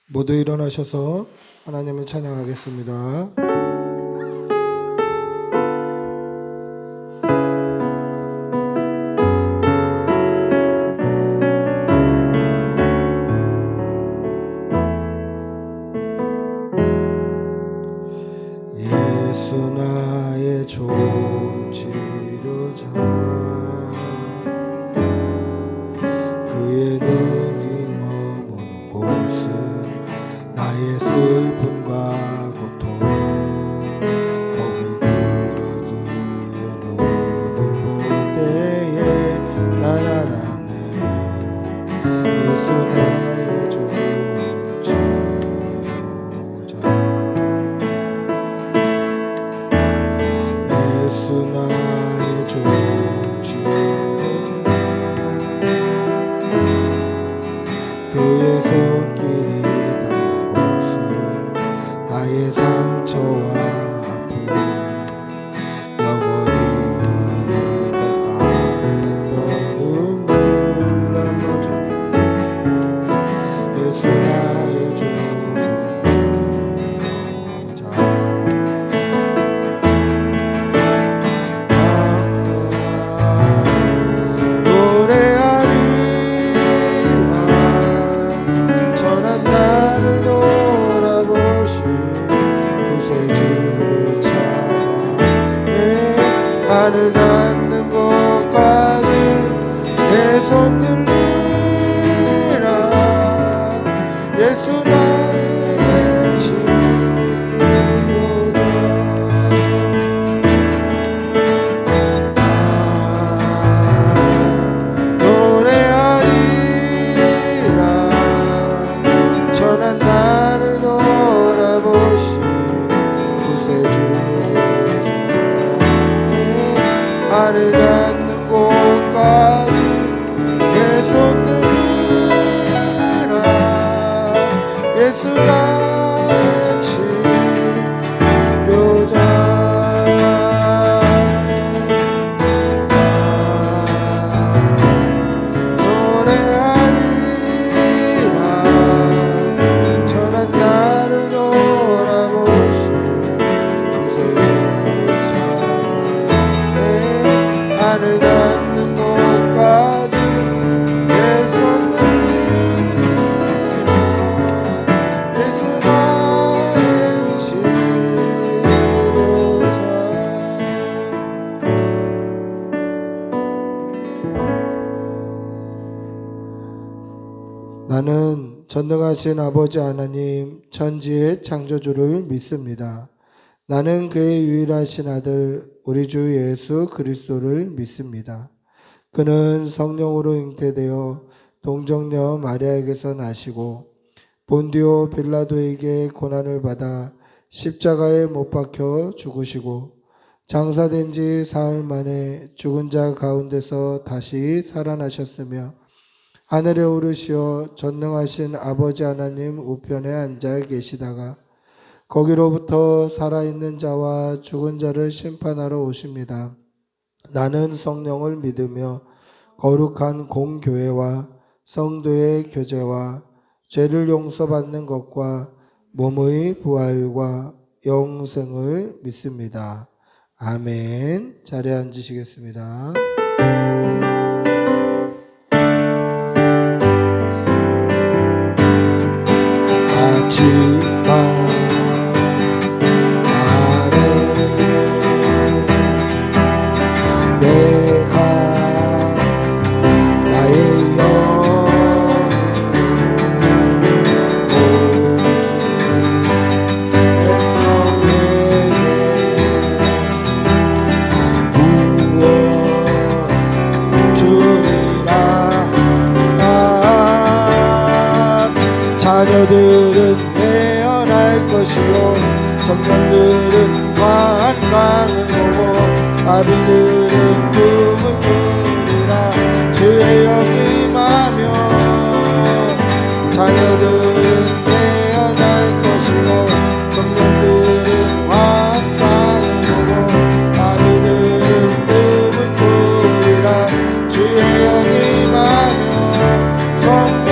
모두 일어나셔서 하나님을 찬양하겠습니다. 예수 나의 좋은 치료자, 그의 능히 머무는 곳은 나의 슬픔과 고통, 거길 들어주의 눈을 볼 때에 난 알았네. 예수 나의 좋은 치료자, 예수 나의 좋은 치료자, 그의 손길이 닿는 곳은 나의 상처와 아픔, 영원히 흐를 것 같았던 눈물 남겨졌네. 예수 나의 좋은 치료자, 노래하리라. 전한 나를 돌아보신 구세주를 찬양해. 하늘 닿는 곳까지 내 손 들리라. 예수 나의 치료자, 노래하리라. 전한 나를 돌아보신 구세주를 찬양해. 하늘 닿는 곳까지 내 손 들리라. 예수 나의 치료자, 노래하리라. 전한 나를 돌아보신 구세주를 찬양해. 하늘 닿는 곳까지 내 손 들리라. 예수 나의 치료자. 나는 전능하신 아버지 하나님 천지의 창조주를 믿습니다. 나는 그의 유일하신 아들 우리 주 예수 그리스도를 믿습니다. 그는 성령으로 잉태되어 동정녀 마리아에게서 나시고 본디오 빌라도에게 고난을 받아 십자가에 못 박혀 죽으시고 장사된 지 사흘 만에 죽은 자 가운데서 다시 살아나셨으며 하늘에 오르시어 전능하신 아버지 하나님 우편에 앉아 계시다가 거기로부터 살아있는 자와 죽은 자를 심판하러 오십니다. 나는 성령을 믿으며 거룩한 공교회와 성도의 교제와 죄를 용서받는 것과 몸의 부활과 영생을 믿습니다. 아멘. 자리에 앉으시겠습니다. 아침만 자녀들은 예언할 것이요 청년들은 환상을 보고 아비들은 꿈을 꾸리라. 주의 영이 임하며 자녀들은 예언할 것이요 청년들은 환상을 보고 아비들은 꿈을 꾸리라. 주의 영이 임하며 성령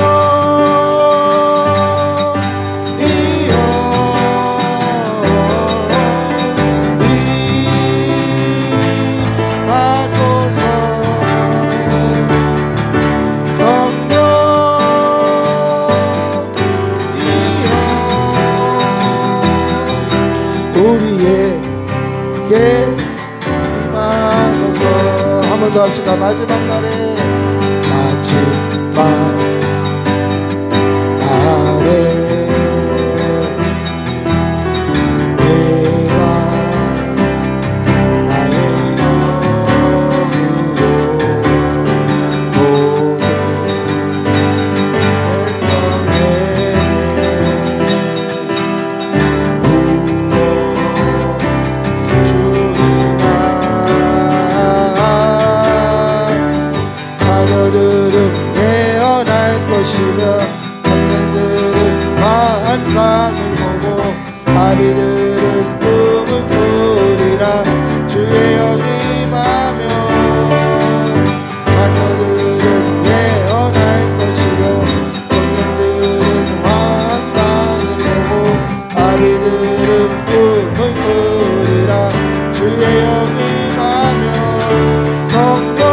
기도합시다. 마지막 날에 자녀들은 예언할 것이며 청년들은 환상을 보고 아비들은 꿈을 꾸리라. 주의 영이 임하면 자녀들은 예언할 것이요 청년들은 환상을 보고 아비들은 꿈을 꾸리라. 주의 영이 임하면 성령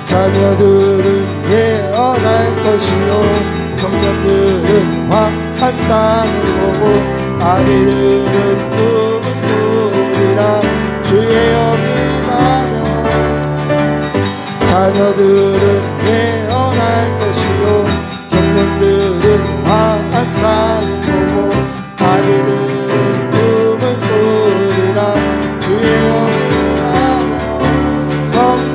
자녀들은 예언할 것이요 청년들은 환상을 보고 아비들은 꿈을 꾸리라. 주의 영이 임하면 자녀들은 예언할 것이요 청년들은 환상을 보고 아비들은 꿈을 꾸리라. 주의 영이 임하면 성령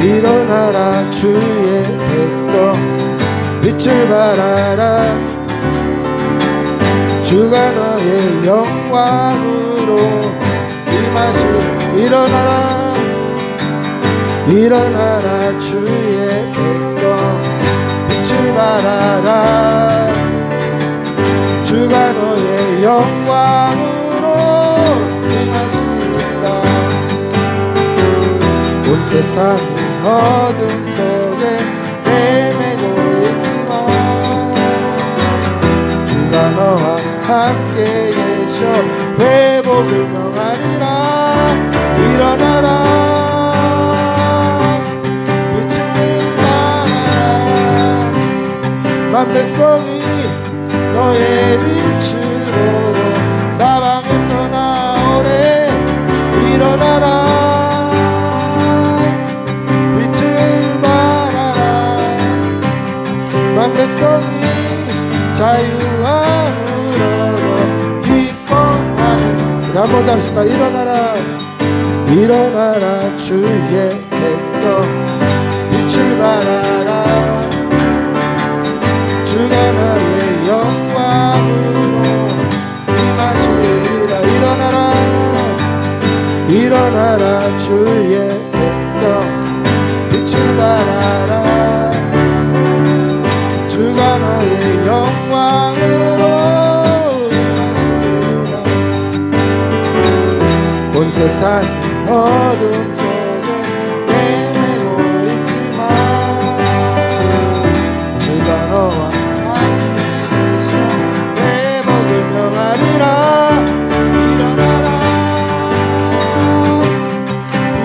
일어나라 주의 백성 빛을 발하라. 주가 너의 영광으로 임하시오. 일어나라 일어나라 주의 백성 빛을 발하라. 주가 너의 영광으로 임하시라. 온 세상이 어둠 속에 헤매고 있지만 주가 너와 함께 계셔 회복을 명하리라. 일어나라 빛을 발하라. 만 백성이 너의 빛을 보고 사방에서 나오래. 일어나라 백성이 자유함을 얻어 기뻐하는. 우리 한번 더 합시다. 일어나라 일어나라 주의 백성 빛을 발하라. 주가 너의 영광으로 임하시리라. 일어나라 일어나라 주의 백성 빛을 발하라. 주가 너의 영광으로 임하시리라. 온 세상 어둠 속에 헤매고 있지만 주가 너와 함께 계셔 회복을 명하리라. 일어나라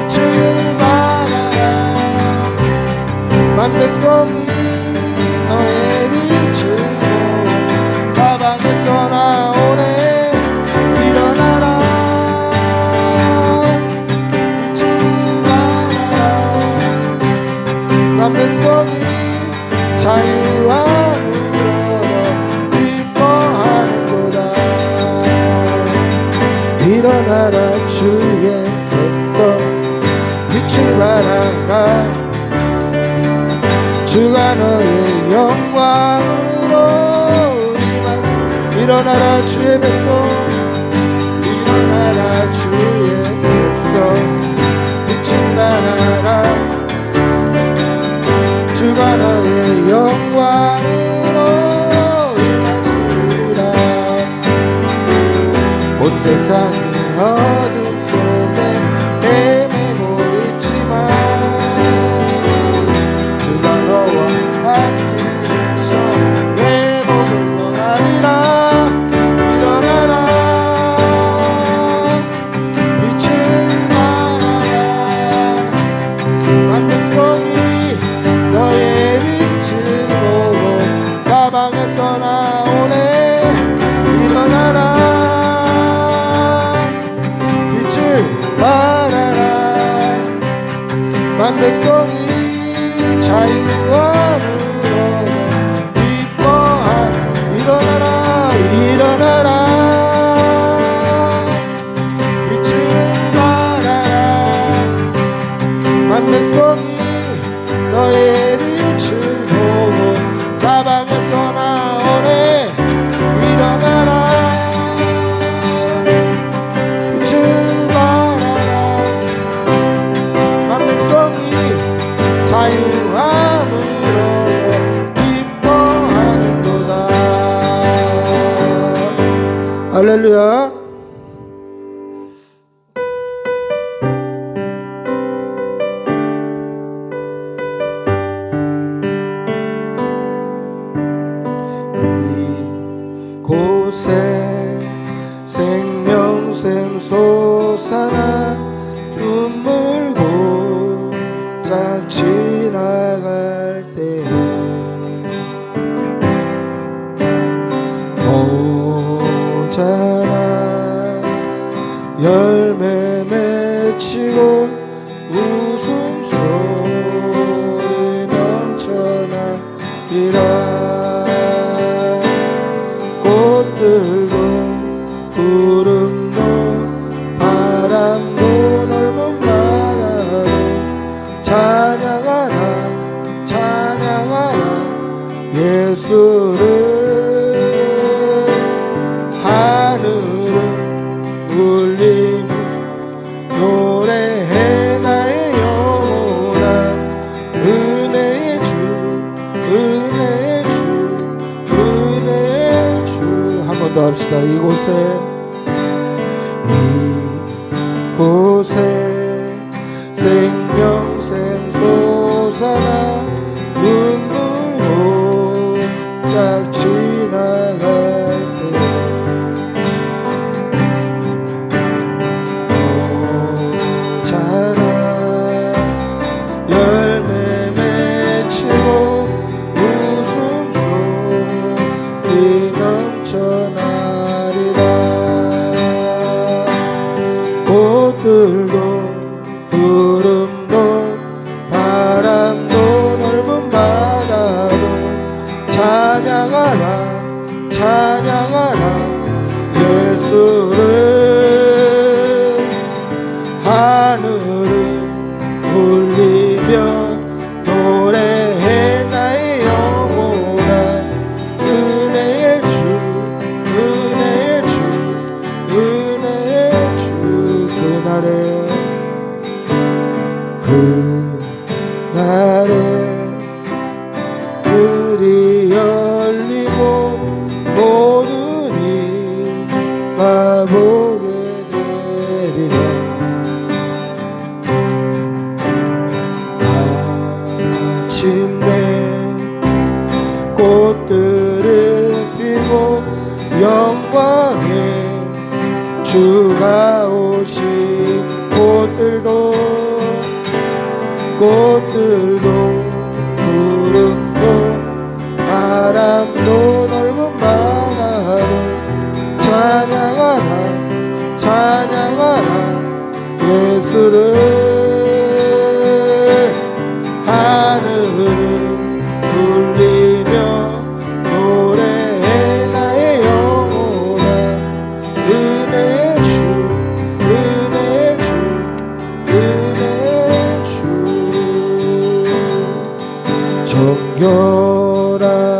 빛을 발하라. 만 백성이 너의 빛을 보고 사방에서 나오네. 일어나라 빛을 발하라. 난 백성이 자유함을 얻어 기뻐하는도다. 일어나라 주의 백성 빛을 발하라. 주가 너의 영광으로 임하시 일어나라 주의 백성 일어나라 주의 백성 빛을 발하라 주가 너의 영광으로 임하시리라 온 세상이 어둠 속에 헤매고 있지만 주가 너와 함께 계셔 내 목을 너하리라 일어나라 빛을 발하라 한 백성이 너의 빛을 보고 사방에서 나오네 일어나라 말하라 만 백성이 자유함으로 기뻐하라 일어나라 일어나라 빛을 발하라 만 백성이 너의 빛을 보고 사방에서 나오네 일어나라 자유함으로 기뻐하는도다. 할렐루야. 이곳에 생명샘 솟아나 눈물 고짝 지나갈 때 모자라 열매 맺히고 웃음소리 넘쳐나리라 꽃들도 구름도 바람도 넓은 바다도 찬양하라 찬양하라 예수를 하늘을 울리며 노래해 나의 영혼아 은혜의 주 은혜의 주 은혜의 주 한 번 더 합시다. 이곳에 생명샘 솟아나 눈물 고짝 지나갈 때 모자라 열매 맺히고 웃음소리 넘쳐나리라 꽃들도 구름도 바람도 넓은 바다도 찬양하라 찬양하라 예수를 하늘을 울리며 노래해 나의 영혼아 은혜의 주 은혜의 주 은혜의 주 그날에 들이 열리고 모든 이가 보게 되리라 마침내 꽃들을 피고 영광의 주가 오신 꽃들도 구름도 바람도 넓은 바다도 찬양하라 찬양하라 예수를 하늘을 울리며 노래해 나의 영혼아 은혜의 주 은혜의 주 은혜의 주 정결한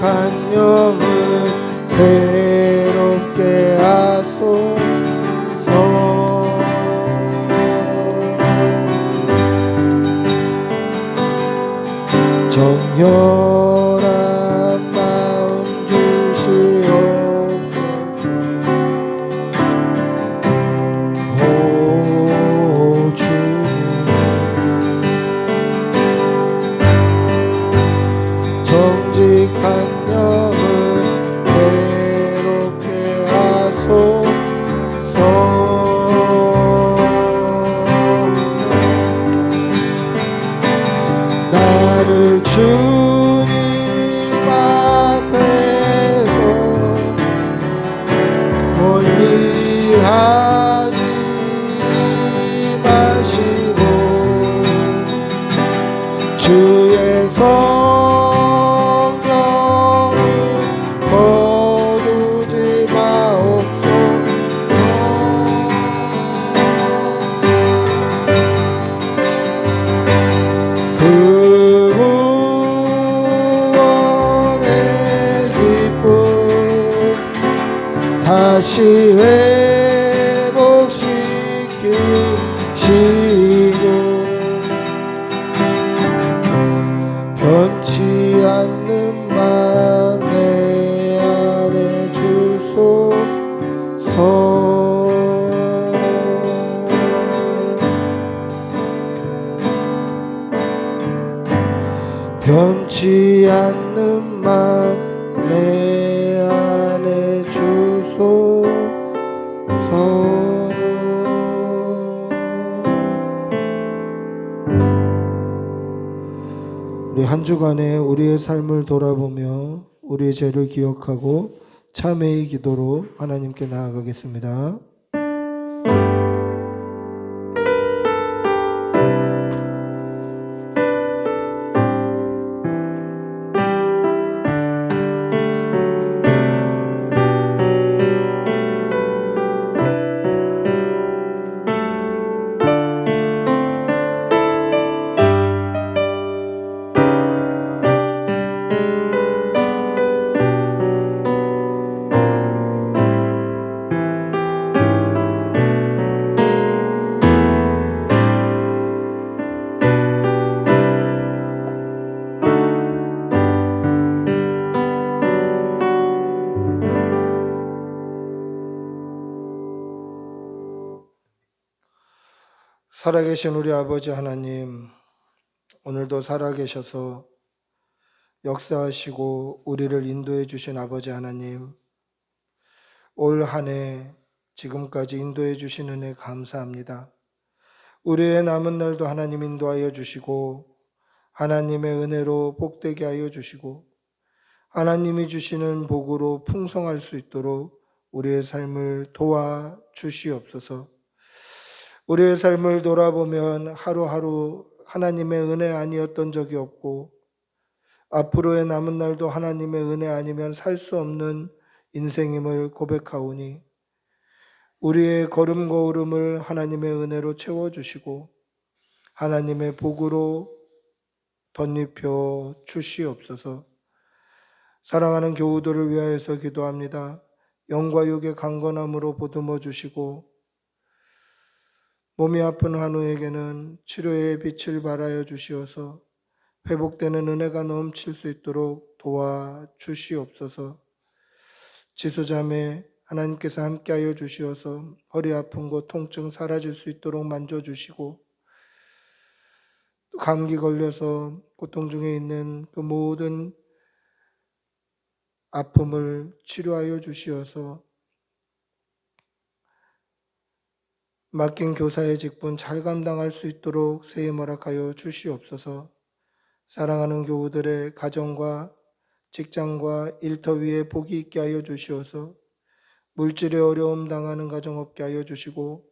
정직한 영을 새롭게 하소서. 정결한 마음 주시옵소서. 오 주님, 정직한 영을 새롭게 하소서. 나를 주님 앞에서 멀리하지 마시고 주의 성령을 거두지 마옵소서. 그 구원의 기쁨 다시 회복시키시고 변치 않는 맘 내 안에 주소서. 변치 않는 맘 내 안에 주소서. 우리 한 주간에 우리의 삶을 돌아보며 우리의 죄를 기억하고 참회의 기도로 하나님께 나아가겠습니다. 살아계신 우리 아버지 하나님, 오늘도 살아계셔서 역사하시고 우리를 인도해 주신 아버지 하나님, 올 한 해 지금까지 인도해 주신 은혜 감사합니다. 우리의 남은 날도 하나님 인도하여 주시고 하나님의 은혜로 복되게 하여 주시고 하나님이 주시는 복으로 풍성할 수 있도록 우리의 삶을 도와 주시옵소서. 우리의 삶을 돌아보면 하루하루 하나님의 은혜 아니었던 적이 없고 앞으로의 남은 날도 하나님의 은혜 아니면 살 수 없는 인생임을 고백하오니 우리의 걸음걸음을 하나님의 은혜로 채워주시고 하나님의 복으로 덧입혀 주시옵소서. 사랑하는 교우들을 위하여서 기도합니다. 영과 육의 강건함으로 보듬어 주시고 몸이 아픈 환우에게는 치료의 빛을 발하여 주시어서 회복되는 은혜가 넘칠 수 있도록 도와 주시옵소서. 지수자매 하나님께서 함께하여 주시어서 허리 아픈 곳 통증 사라질 수 있도록 만져주시고 또 감기 걸려서 고통 중에 있는 그 모든 아픔을 치료하여 주시어서 맡긴 교사의 직분 잘 감당할 수 있도록 새해 허락하여 주시옵소서. 사랑하는 교우들의 가정과 직장과 일터 위에 복이 있게 하여 주시어서 물질의 어려움 당하는 가정 없게 하여 주시고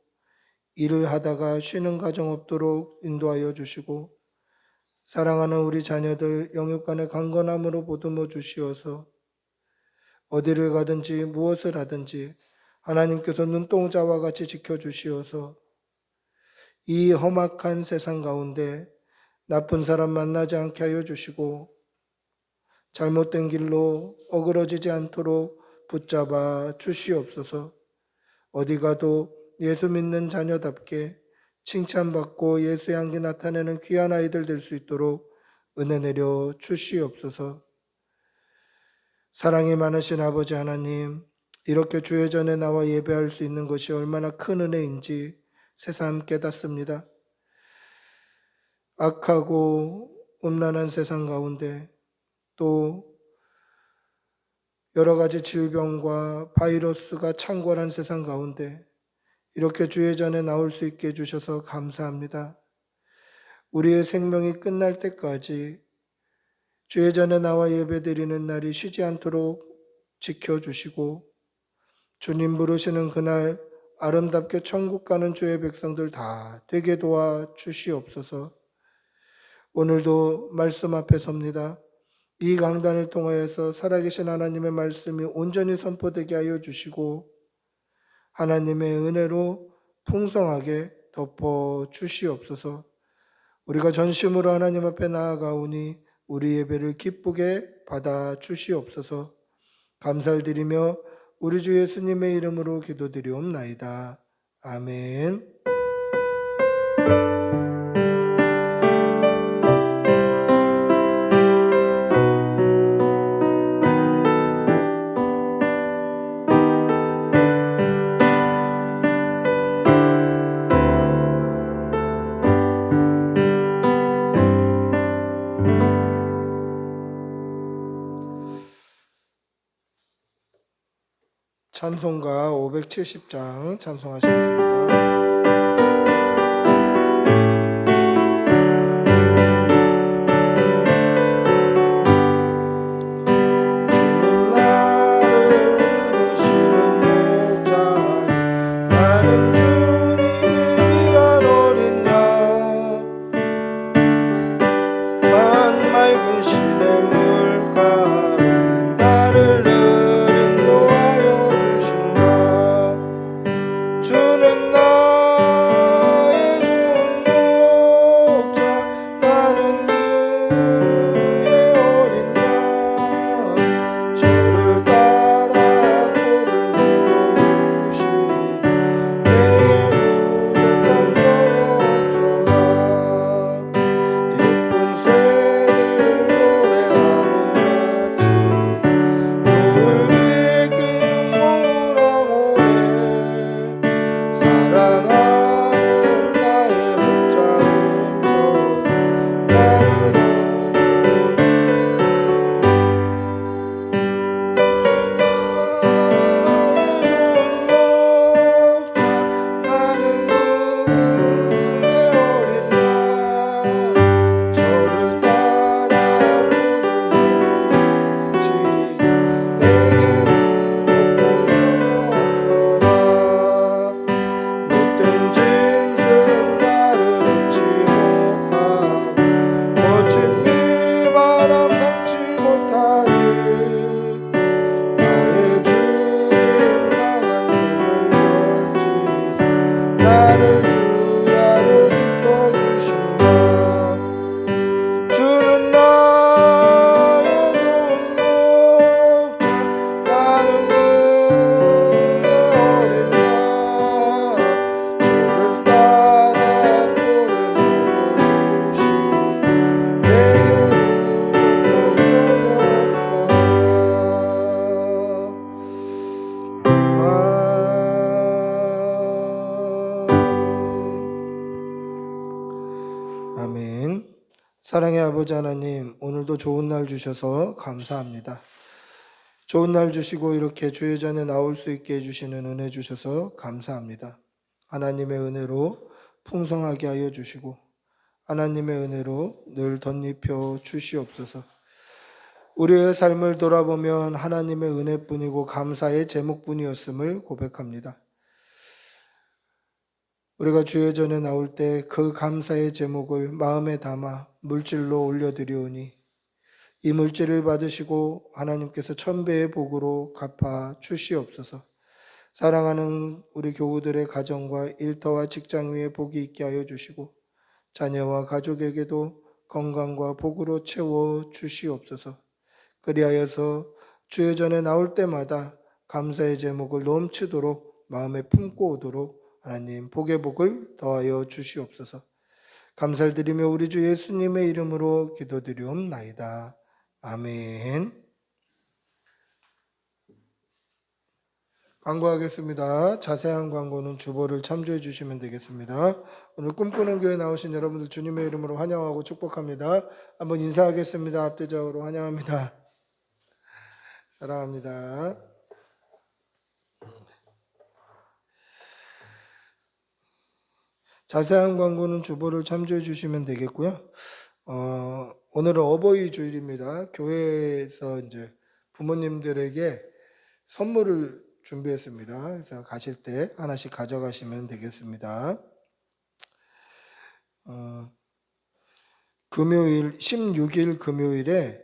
일을 하다가 쉬는 가정 없도록 인도하여 주시고 사랑하는 우리 자녀들 영육간의 강건함으로 보듬어 주시어서 어디를 가든지 무엇을 하든지 하나님께서 눈동자와 같이 지켜주시어서 이 험악한 세상 가운데 나쁜 사람 만나지 않게 하여 주시고 잘못된 길로 어그러지지 않도록 붙잡아 주시옵소서. 어디 가도 예수 믿는 자녀답게 칭찬받고 예수의 향기 나타내는 귀한 아이들 될 수 있도록 은혜 내려 주시옵소서. 사랑이 많으신 아버지 하나님, 이렇게 주의 전에 나와 예배할 수 있는 것이 얼마나 큰 은혜인지 새삼 깨닫습니다. 악하고 음란한 세상 가운데 또 여러 가지 질병과 바이러스가 창궐한 세상 가운데 이렇게 주의 전에 나올 수 있게 해주셔서 감사합니다. 우리의 생명이 끝날 때까지 주의 전에 나와 예배드리는 날이 쉬지 않도록 지켜주시고 주님 부르시는 그날 아름답게 천국 가는 주의 백성들 다 되게 도와 주시옵소서. 오늘도 말씀 앞에 섭니다. 이 강단을 통하여서 살아계신 하나님의 말씀이 온전히 선포되게 하여 주시고 하나님의 은혜로 풍성하게 덮어 주시옵소서. 우리가 전심으로 하나님 앞에 나아가오니 우리 예배를 기쁘게 받아 주시옵소서. 감사를 드리며 우리 주 예수님의 이름으로 기도드리옵나이다. 아멘. 찬송가 570장 찬송하시겠습니다. 아멘. 사랑의 아버지 하나님, 오늘도 좋은 날 주셔서 감사합니다. 좋은 날 주시고 이렇게 주의 전에 나올 수 있게 해주시는 은혜 주셔서 감사합니다. 하나님의 은혜로 풍성하게 하여 주시고 하나님의 은혜로 늘 덧입혀 주시옵소서. 우리의 삶을 돌아보면 하나님의 은혜뿐이고 감사의 제목뿐이었음을 고백합니다. 우리가 주의 전에 나올 때 그 감사의 제목을 마음에 담아 물질로 올려드리오니 이 물질을 받으시고 하나님께서 천배의 복으로 갚아 주시옵소서. 사랑하는 우리 교우들의 가정과 일터와 직장 위에 복이 있게 하여 주시고 자녀와 가족에게도 건강과 복으로 채워 주시옵소서. 그리하여서 주의 전에 나올 때마다 감사의 제목을 넘치도록 마음에 품고 오도록 하나님 복의 복을 더하여 주시옵소서. 감사를 드리며 우리 주 예수님의 이름으로 기도드리옵나이다. 아멘. 광고하겠습니다. 자세한 광고는 주보를 참조해 주시면 되겠습니다. 오늘 꿈꾸는 교회 나오신 여러분들 주님의 이름으로 환영하고 축복합니다. 한번 인사하겠습니다. 압도적으로 환영합니다. 사랑합니다. 자세한 광고는 주보를 참조해 주시면 되겠고요. 오늘은 어버이 주일입니다. 교회에서 이제 부모님들에게 선물을 준비했습니다. 그래서 가실 때 하나씩 가져가시면 되겠습니다. 금요일 16일 금요일에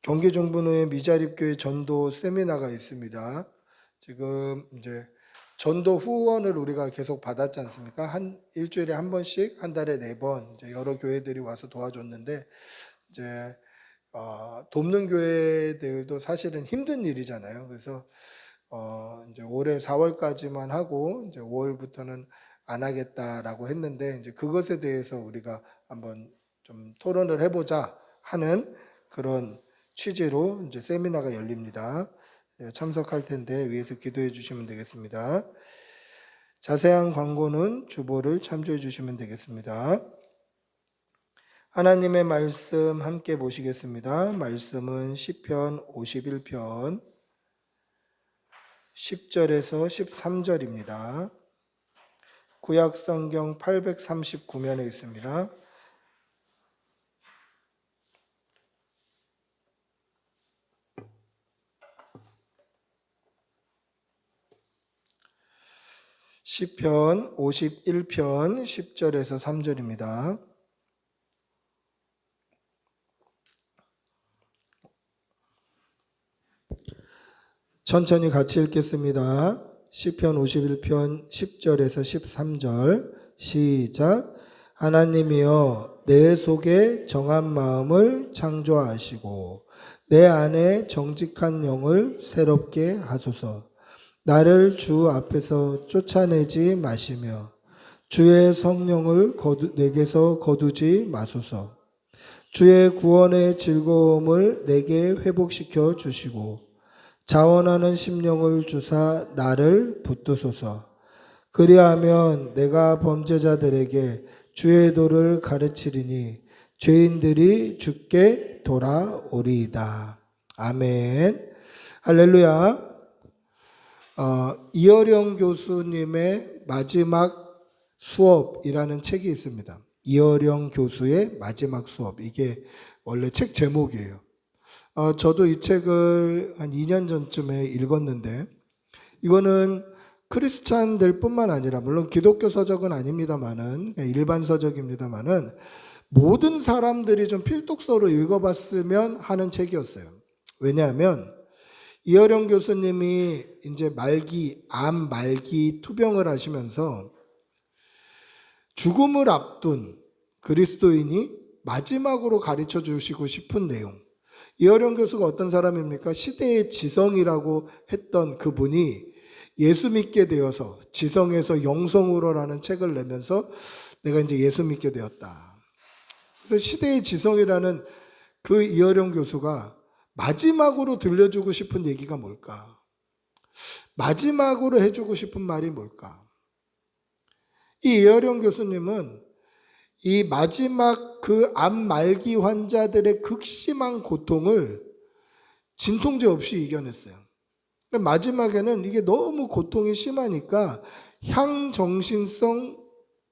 경기정분회 미자립교회 전도 세미나가 있습니다. 지금 이제 전도 후원을 우리가 계속 받았지 않습니까? 일주일에 한 번씩, 한 달에 4번 이제 여러 교회들이 와서 도와줬는데 이제 돕는 교회들도 사실은 힘든 일이잖아요. 그래서 이제 올해 4월까지만 하고 이제 5월부터는 안 하겠다라고 했는데 이제 그것에 대해서 우리가 한번 좀 토론을 해보자 하는 그런 취지로 이제 세미나가 열립니다. 참석할 텐데 위에서 기도해 주시면 되겠습니다. 자세한 광고는 주보를 참조해 주시면 되겠습니다. 하나님의 말씀 함께 보시겠습니다. 말씀은 시편 51편 10절에서 13절입니다. 구약성경 839면에 있습니다. 시편 51편 10절에서 3절입니다. 천천히 같이 읽겠습니다. 시편 51편 10절에서 13절 시작. 하나님이여 내 속에 정한 마음을 창조하시고 내 안에 정직한 영을 새롭게 하소서. 나를 주 앞에서 쫓아내지 마시며 주의 성령을 내게서 거두지 마소서. 주의 구원의 즐거움을 내게 회복시켜 주시고 자원하는 심령을 주사 나를 붙드소서. 그리하면 내가 범죄자들에게 주의 도를 가르치리니 죄인들이 주께 돌아오리이다. 아멘. 할렐루야. 이어령 교수님의 마지막 수업이라는 책이 있습니다. 이어령 교수의 마지막 수업. 이게 원래 책 제목이에요. 저도 이 책을 한 2년 전쯤에 읽었는데 이거는 크리스찬들 뿐만 아니라 물론 기독교 서적은 아닙니다만은 일반 서적입니다만은 모든 사람들이 좀 필독서로 읽어봤으면 하는 책이었어요. 왜냐하면 이어령 교수님이 이제 암 말기 투병을 하시면서 죽음을 앞둔 그리스도인이 마지막으로 가르쳐 주시고 싶은 내용. 이어령 교수가 어떤 사람입니까? 시대의 지성이라고 했던 그분이 예수 믿게 되어서 지성에서 영성으로라는 책을 내면서 내가 이제 예수 믿게 되었다. 그래서 시대의 지성이라는 그 이어령 교수가 마지막으로 들려주고 싶은 얘기가 뭘까? 마지막으로 해주고 싶은 말이 뭘까? 이 이어령 교수님은 이 마지막 그 암 말기 환자들의 극심한 고통을 진통제 없이 이겨냈어요. 마지막에는 이게 너무 고통이 심하니까 향정신성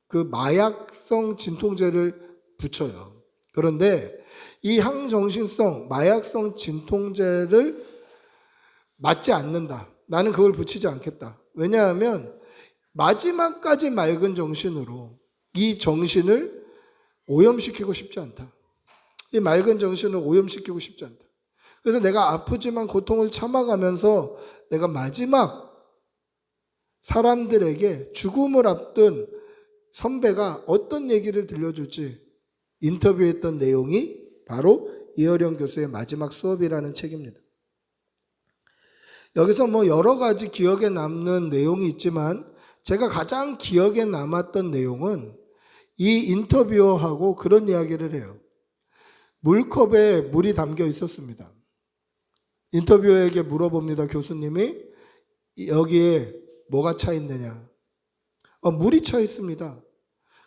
그 마약성 진통제를 붙여요. 그런데 이 향정신성 마약성 진통제를 맞지 않는다. 나는 그걸 붙이지 않겠다. 왜냐하면 마지막까지 맑은 정신으로 이 정신을 오염시키고 싶지 않다. 이 맑은 정신을 오염시키고 싶지 않다. 그래서 내가 아프지만 고통을 참아가면서 내가 마지막 사람들에게 죽음을 앞둔 선배가 어떤 얘기를 들려줄지 인터뷰했던 내용이 바로 이어령 교수의 마지막 수업이라는 책입니다. 여기서 여러 가지 기억에 남는 내용이 있지만 제가 가장 기억에 남았던 내용은 이 인터뷰어하고 그런 이야기를 해요. 물컵에 물이 담겨 있었습니다. 인터뷰어에게 물어봅니다. 교수님이 여기에 뭐가 차 있느냐? 물이 차 있습니다.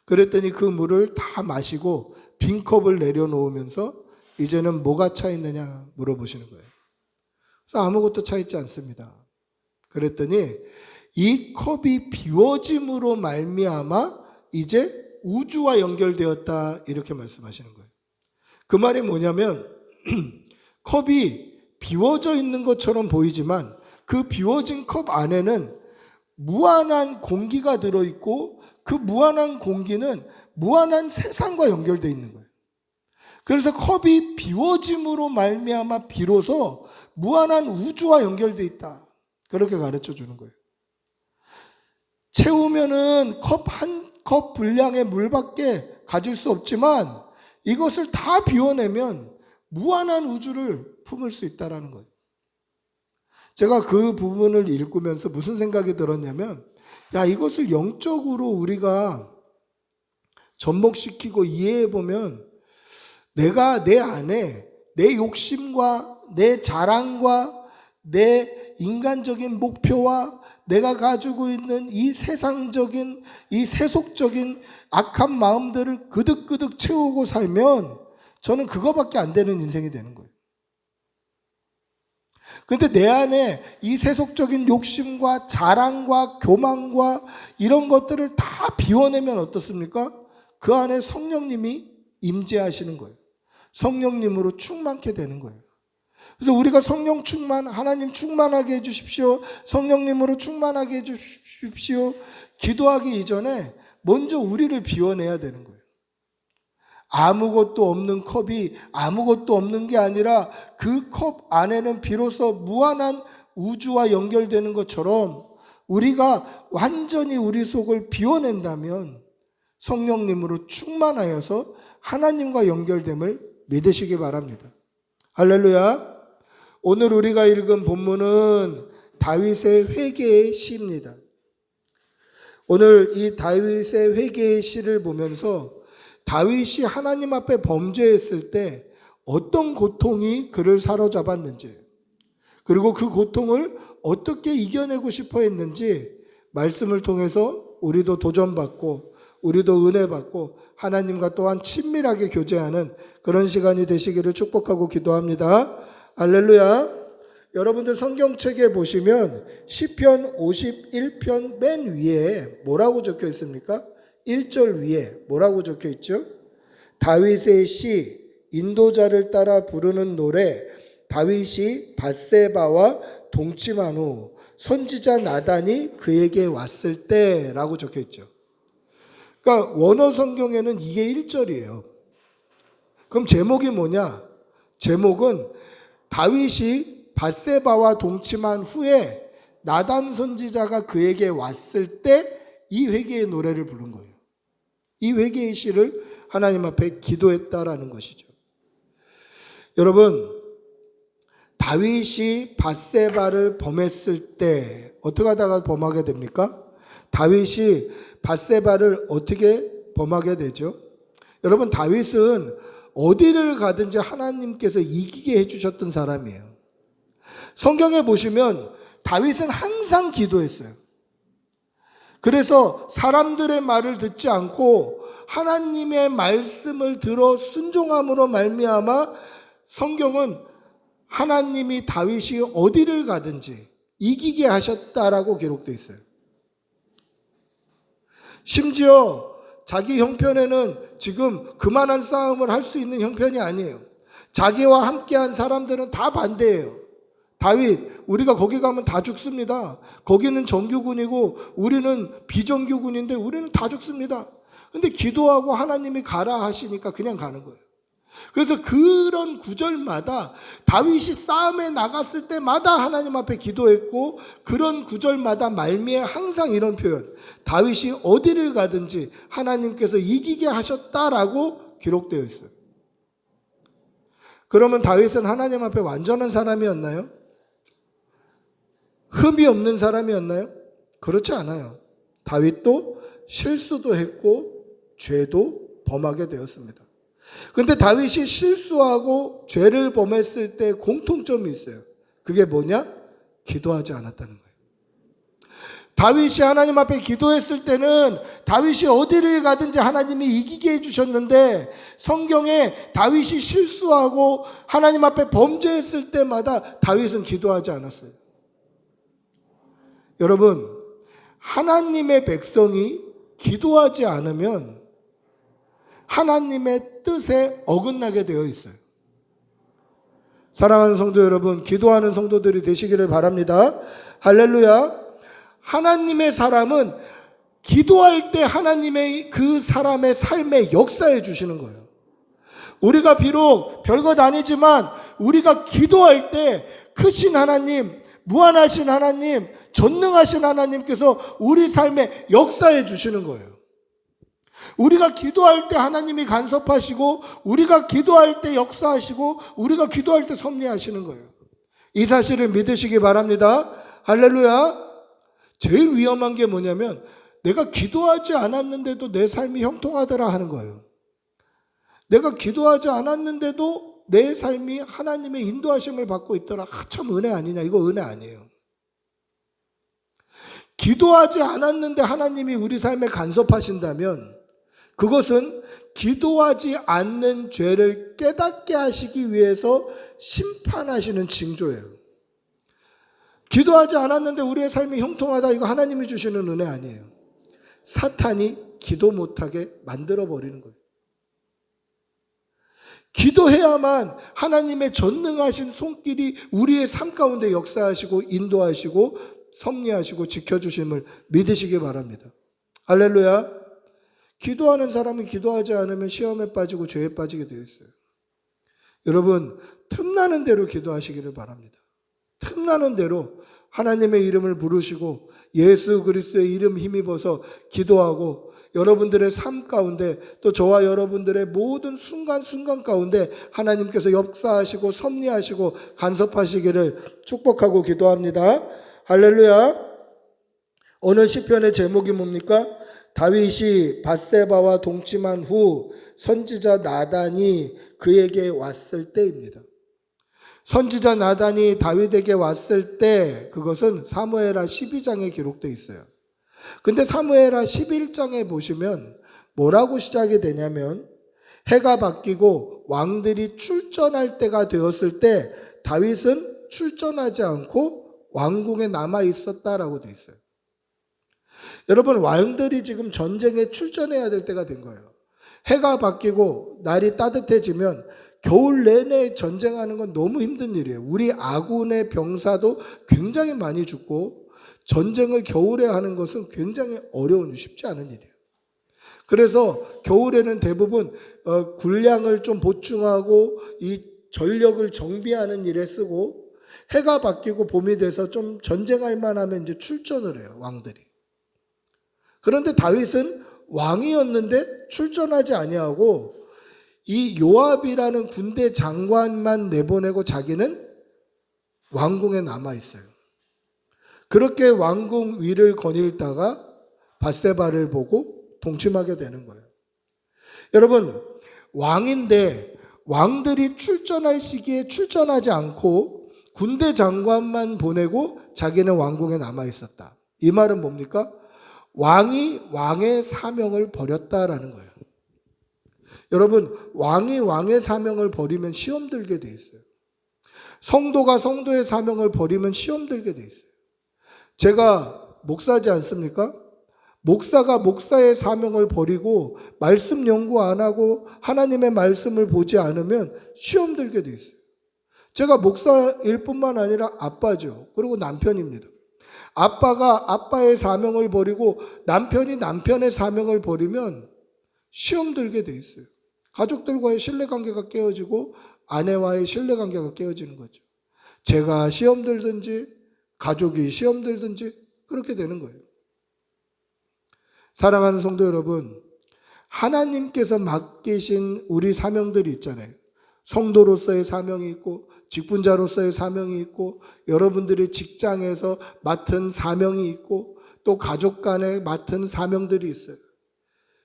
그랬더니 그 물을 다 마시고 빈 컵을 내려놓으면서 이제는 뭐가 차 있느냐 물어보시는 거예요. 그래서 아무것도 차 있지 않습니다. 그랬더니 이 컵이 비워짐으로 말미암아 이제 우주와 연결되었다 이렇게 말씀하시는 거예요. 그 말이 뭐냐면 컵이 비워져 있는 것처럼 보이지만 그 비워진 컵 안에는 무한한 공기가 들어있고 그 무한한 공기는 무한한 세상과 연결되어 있는 거예요. 그래서 컵이 비워짐으로 말미암아 비로소 무한한 우주와 연결되어 있다. 그렇게 가르쳐 주는 거예요. 채우면은 컵 한 컵 분량의 물밖에 가질 수 없지만 이것을 다 비워내면 무한한 우주를 품을 수 있다라는 거예요. 제가 그 부분을 읽으면서 무슨 생각이 들었냐면 이것을 영적으로 우리가 접목시키고 이해해보면 내가 내 안에 내 욕심과 내 자랑과 내 인간적인 목표와 내가 가지고 있는 이 세상적인 이 세속적인 악한 마음들을 그득그득 채우고 살면 저는 그거밖에 안 되는 인생이 되는 거예요. 근데 내 안에 이 세속적인 욕심과 자랑과 교만과 이런 것들을 다 비워내면 어떻습니까? 그 안에 성령님이 임재하시는 거예요. 성령님으로 충만케 되는 거예요. 그래서 우리가 성령 충만, 하나님 충만하게 해주십시오. 성령님으로 충만하게 해주십시오. 기도하기 이전에 먼저 우리를 비워내야 되는 거예요. 아무것도 없는 컵이 아무것도 없는 게 아니라 그 컵 안에는 비로소 무한한 우주와 연결되는 것처럼 우리가 완전히 우리 속을 비워낸다면 성령님으로 충만하여서 하나님과 연결됨을 믿으시기 바랍니다. 할렐루야. 오늘 우리가 읽은 본문은 다윗의 회개의 시입니다. 오늘 이 다윗의 회개의 시를 보면서 다윗이 하나님 앞에 범죄했을 때 어떤 고통이 그를 사로잡았는지, 그리고 그 고통을 어떻게 이겨내고 싶어 했는지 말씀을 통해서 우리도 도전받고 우리도 은혜 받고 하나님과 또한 친밀하게 교제하는 그런 시간이 되시기를 축복하고 기도합니다. 할렐루야. 여러분들 성경책에 보시면 시편 51편 맨 위에 뭐라고 적혀 있습니까? 1절 위에 뭐라고 적혀 있죠? 다윗의 시, 인도자를 따라 부르는 노래, 다윗이 밧세바와 동침한 후 선지자 나단이 그에게 왔을 때라고 적혀 있죠. 그러니까 원어 성경에는 이게 1절이에요. 그럼 제목이 뭐냐? 제목은 다윗이 밧세바와 동침한 후에 나단 선지자가 그에게 왔을 때 이 회개의 노래를 부른 거예요. 이 회개의 시를 하나님 앞에 기도했다라는 것이죠. 여러분, 다윗이 밧세바를 범했을 때 어떻게 하다가 범하게 됩니까? 다윗이 밧세바를 어떻게 범하게 되죠? 여러분, 다윗은 어디를 가든지 하나님께서 이기게 해주셨던 사람이에요. 성경에 보시면 다윗은 항상 기도했어요. 그래서 사람들의 말을 듣지 않고 하나님의 말씀을 들어 순종함으로 말미암아 성경은 하나님이 다윗이 어디를 가든지 이기게 하셨다라고 기록되어 있어요. 심지어 자기 형편에는 지금 그만한 싸움을 할 수 있는 형편이 아니에요. 자기와 함께한 사람들은 다 반대예요. 다윗, 우리가 거기 가면 다 죽습니다. 거기는 정규군이고 우리는 비정규군인데 우리는 다 죽습니다. 근데 기도하고 하나님이 가라 하시니까 그냥 가는 거예요. 그래서 그런 구절마다 다윗이 싸움에 나갔을 때마다 하나님 앞에 기도했고, 그런 구절마다 말미에 항상 이런 표현, 다윗이 어디를 가든지 하나님께서 이기게 하셨다라고 기록되어 있어요. 그러면 다윗은 하나님 앞에 완전한 사람이었나요? 흠이 없는 사람이었나요? 그렇지 않아요. 다윗도 실수도 했고 죄도 범하게 되었습니다. 그런데 다윗이 실수하고 죄를 범했을 때 공통점이 있어요. 그게 뭐냐? 기도하지 않았다는 거예요. 다윗이 하나님 앞에 기도했을 때는 다윗이 어디를 가든지 하나님이 이기게 해주셨는데, 성경에 다윗이 실수하고 하나님 앞에 범죄했을 때마다 다윗은 기도하지 않았어요. 여러분, 하나님의 백성이 기도하지 않으면 하나님의 뜻에 어긋나게 되어 있어요. 사랑하는 성도 여러분, 기도하는 성도들이 되시기를 바랍니다. 할렐루야. 하나님의 사람은 기도할 때 하나님의 그 사람의 삶에 역사해 주시는 거예요. 우리가 비록 별것 아니지만 우리가 기도할 때 크신 하나님, 무한하신 하나님, 전능하신 하나님께서 우리 삶에 역사해 주시는 거예요. 우리가 기도할 때 하나님이 간섭하시고, 우리가 기도할 때 역사하시고, 우리가 기도할 때 섭리하시는 거예요. 이 사실을 믿으시기 바랍니다. 할렐루야. 제일 위험한 게 뭐냐면 내가 기도하지 않았는데도 내 삶이 형통하더라 하는 거예요. 내가 기도하지 않았는데도 내 삶이 하나님의 인도하심을 받고 있더라. 참 은혜 아니냐? 이거 은혜 아니에요. 기도하지 않았는데 하나님이 우리 삶에 간섭하신다면 그것은 기도하지 않는 죄를 깨닫게 하시기 위해서 심판하시는 징조예요. 기도하지 않았는데 우리의 삶이 형통하다, 이거 하나님이 주시는 은혜 아니에요. 사탄이 기도 못하게 만들어버리는 거예요. 기도해야만 하나님의 전능하신 손길이 우리의 삶 가운데 역사하시고 인도하시고 섭리하시고 지켜주심을 믿으시기 바랍니다. 할렐루야. 기도하는 사람이 기도하지 않으면 시험에 빠지고 죄에 빠지게 되어 있어요. 여러분, 틈나는 대로 기도하시기를 바랍니다. 틈나는 대로 하나님의 이름을 부르시고 예수 그리스도의 이름 힘입어서 기도하고, 여러분들의 삶 가운데 또 저와 여러분들의 모든 순간순간 가운데 하나님께서 역사하시고 섭리하시고 간섭하시기를 축복하고 기도합니다. 할렐루야. 오늘 시편의 제목이 뭡니까? 다윗이 밧세바와 동침한 후 선지자 나단이 그에게 왔을 때입니다. 선지자 나단이 다윗에게 왔을 때, 그것은 사무엘하 12장에 기록되어 있어요. 근데 사무엘하 11장에 보시면 뭐라고 시작이 되냐면, 해가 바뀌고 왕들이 출전할 때가 되었을 때 다윗은 출전하지 않고 왕궁에 남아 있었다라고 되어 있어요. 여러분, 왕들이 지금 전쟁에 출전해야 될 때가 된 거예요. 해가 바뀌고 날이 따뜻해지면 겨울 내내 전쟁하는 건 너무 힘든 일이에요. 우리 아군의 병사도 굉장히 많이 죽고, 전쟁을 겨울에 하는 것은 굉장히 어려운, 쉽지 않은 일이에요. 그래서 겨울에는 대부분 군량을 좀 보충하고 이 전력을 정비하는 일에 쓰고, 해가 바뀌고 봄이 돼서 좀 전쟁할 만하면 이제 출전을 해요, 왕들이. 그런데 다윗은 왕이었는데 출전하지 아니하고 이 요압이라는 군대 장관만 내보내고 자기는 왕궁에 남아 있어요. 그렇게 왕궁 위를 거닐다가 밧세바를 보고 동침하게 되는 거예요. 여러분, 왕인데 왕들이 출전할 시기에 출전하지 않고 군대 장관만 보내고 자기는 왕궁에 남아 있었다. 이 말은 뭡니까? 왕이 왕의 사명을 버렸다라는 거예요. 여러분, 왕이 왕의 사명을 버리면 시험 들게 돼 있어요. 성도가 성도의 사명을 버리면 시험 들게 돼 있어요. 제가 목사지 않습니까? 목사가 목사의 사명을 버리고 말씀 연구 안 하고 하나님의 말씀을 보지 않으면 시험 들게 돼 있어요. 제가 목사일 뿐만 아니라 아빠죠. 그리고 남편입니다. 아빠가 아빠의 사명을 버리고 남편이 남편의 사명을 버리면 시험 들게 돼 있어요. 가족들과의 신뢰관계가 깨어지고 아내와의 신뢰관계가 깨어지는 거죠. 제가 시험 들든지 가족이 시험 들든지 그렇게 되는 거예요. 사랑하는 성도 여러분, 하나님께서 맡기신 우리 사명들이 있잖아요. 성도로서의 사명이 있고 직분자로서의 사명이 있고 여러분들이 직장에서 맡은 사명이 있고 또 가족 간에 맡은 사명들이 있어요.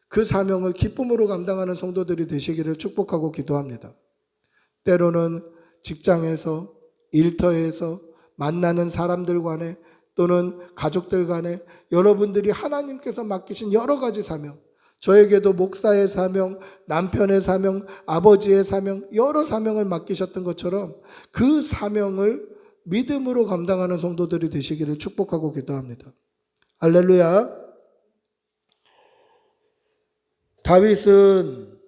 그 사명을 기쁨으로 감당하는 성도들이 되시기를 축복하고 기도합니다. 때로는 직장에서, 일터에서 만나는 사람들 간에 또는 가족들 간에 여러분들이 하나님께서 맡기신 여러 가지 사명, 저에게도 목사의 사명, 남편의 사명, 아버지의 사명, 여러 사명을 맡기셨던 것처럼 그 사명을 믿음으로 감당하는 성도들이 되시기를 축복하고 기도합니다. 할렐루야. 다윗은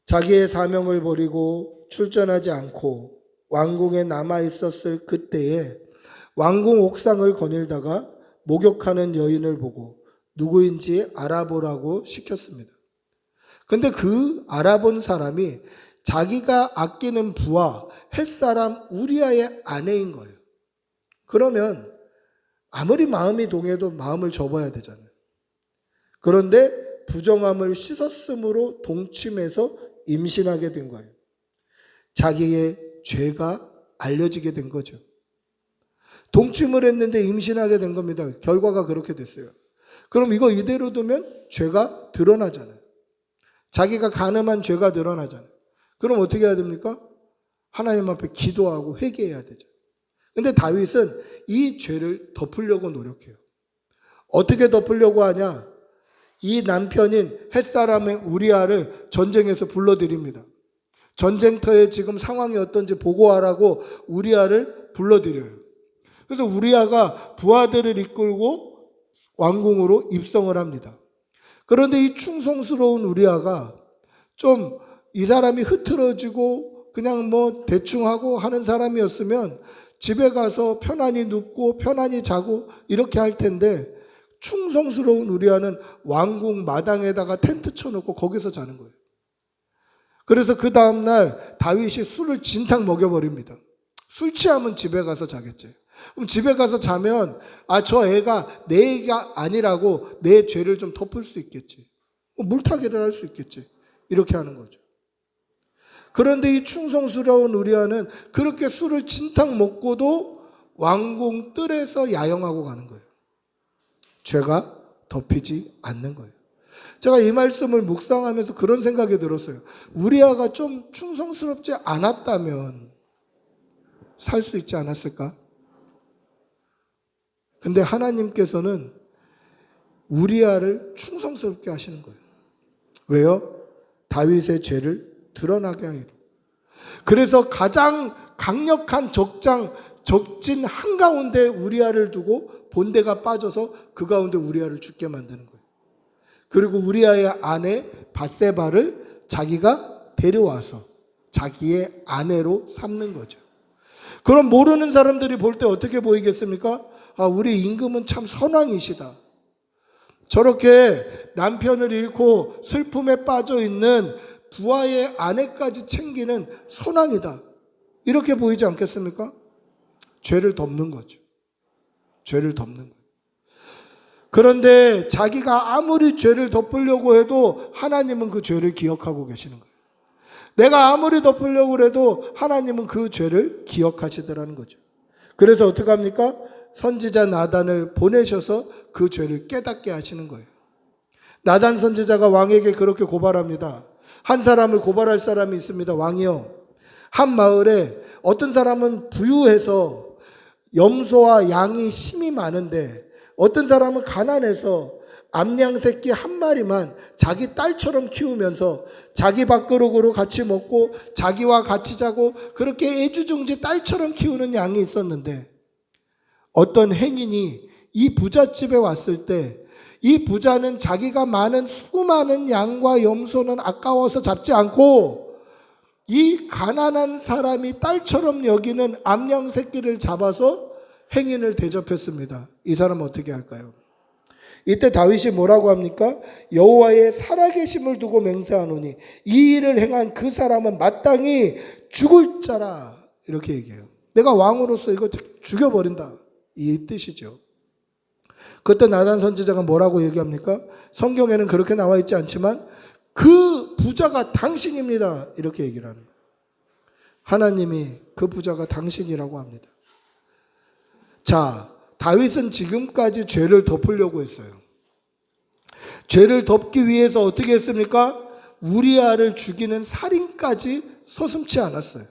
자기의 사명을 버리고 출전하지 않고 왕궁에 남아 있었을 그때에 왕궁 옥상을 거닐다가 목욕하는 여인을 보고 누구인지 알아보라고 시켰습니다. 근데 그 알아본 사람이 자기가 아끼는 부하 햇사람 우리아의 아내인 거예요. 그러면 아무리 마음이 동해도 마음을 접어야 되잖아요. 그런데 부정함을 씻었으므로 동침해서 임신하게 된 거예요. 자기의 죄가 알려지게 된 거죠. 동침을 했는데 임신하게 된 겁니다. 결과가 그렇게 됐어요. 그럼 이거 이대로 두면 죄가 드러나잖아요. 자기가 간음한 죄가 드러나잖아요. 그럼 어떻게 해야 됩니까? 하나님 앞에 기도하고 회개해야 되죠. 근데 다윗은 이 죄를 덮으려고 노력해요. 어떻게 덮으려고 하냐? 이 남편인 햇사람의 우리아를 전쟁에서 불러들입니다. 전쟁터에 지금 상황이 어떤지 보고하라고 우리아를 불러들여요. 그래서 우리아가 부하들을 이끌고 왕궁으로 입성을 합니다. 그런데 이 충성스러운 우리아가 좀 이 사람이 흐트러지고 그냥 뭐 대충 하고 하는 사람이었으면 집에 가서 편안히 눕고 편안히 자고 이렇게 할 텐데 충성스러운 우리아는 왕궁 마당에다가 텐트 쳐놓고 거기서 자는 거예요. 그래서 그 다음날 다윗이 술을 진탕 먹여버립니다. 술 취하면 집에 가서 자겠지. 그럼 집에 가서 자면 저 애가 내 애가 아니라고 내 죄를 좀 덮을 수 있겠지. 물타기를 할 수 있겠지. 이렇게 하는 거죠. 그런데 이 충성스러운 우리아는 그렇게 술을 진탕 먹고도 왕궁 뜰에서 야영하고 가는 거예요. 죄가 덮이지 않는 거예요. 제가 이 말씀을 묵상하면서 그런 생각이 들었어요. 우리아가 좀 충성스럽지 않았다면 살 수 있지 않았을까? 근데 하나님께서는 우리아를 충성스럽게 하시는 거예요. 왜요? 다윗의 죄를 드러나게 하기로. 그래서 가장 강력한 적진 한가운데 우리아를 두고 본대가 빠져서 그 가운데 우리아를 죽게 만드는 거예요. 그리고 우리아의 아내 밧세바를 자기가 데려와서 자기의 아내로 삼는 거죠. 그럼 모르는 사람들이 볼 때 어떻게 보이겠습니까? 우리 임금은 참 선왕이시다. 저렇게 남편을 잃고 슬픔에 빠져 있는 부하의 아내까지 챙기는 선왕이다. 이렇게 보이지 않겠습니까? 죄를 덮는 거죠. 죄를 덮는 거예요. 그런데 자기가 아무리 죄를 덮으려고 해도 하나님은 그 죄를 기억하고 계시는 거예요. 내가 아무리 덮으려고 해도 하나님은 그 죄를 기억하시더라는 거죠. 그래서 어떻게 합니까? 선지자 나단을 보내셔서 그 죄를 깨닫게 하시는 거예요. 나단 선지자가 왕에게 그렇게 고발합니다. 한 사람을 고발할 사람이 있습니다. 왕이요, 한 마을에 어떤 사람은 부유해서 염소와 양이 심이 많은데 어떤 사람은 가난해서 암양 새끼 한 마리만 자기 딸처럼 키우면서 자기 밥그릇으로 같이 먹고 자기와 같이 자고 그렇게 애주중지 딸처럼 키우는 양이 있었는데 어떤 행인이 이 부잣집에 왔을 때 이 부자는 자기가 많은 수많은 양과 염소는 아까워서 잡지 않고 이 가난한 사람이 딸처럼 여기는 암양 새끼를 잡아서 행인을 대접했습니다. 이 사람은 어떻게 할까요? 이때 다윗이 뭐라고 합니까? 여호와의 살아계심을 두고 맹세하노니 이 일을 행한 그 사람은 마땅히 죽을 자라. 이렇게 얘기해요. 내가 왕으로서 이거 죽여버린다. 이 뜻이죠. 그때 나단 선지자가 뭐라고 얘기합니까? 성경에는 그렇게 나와 있지 않지만 그 부자가 당신입니다. 이렇게 얘기를 하는 거예요. 하나님이 그 부자가 당신이라고 합니다. 자, 다윗은 지금까지 죄를 덮으려고 했어요. 죄를 덮기 위해서 어떻게 했습니까? 우리아를 죽이는 살인까지 서슴지 않았어요.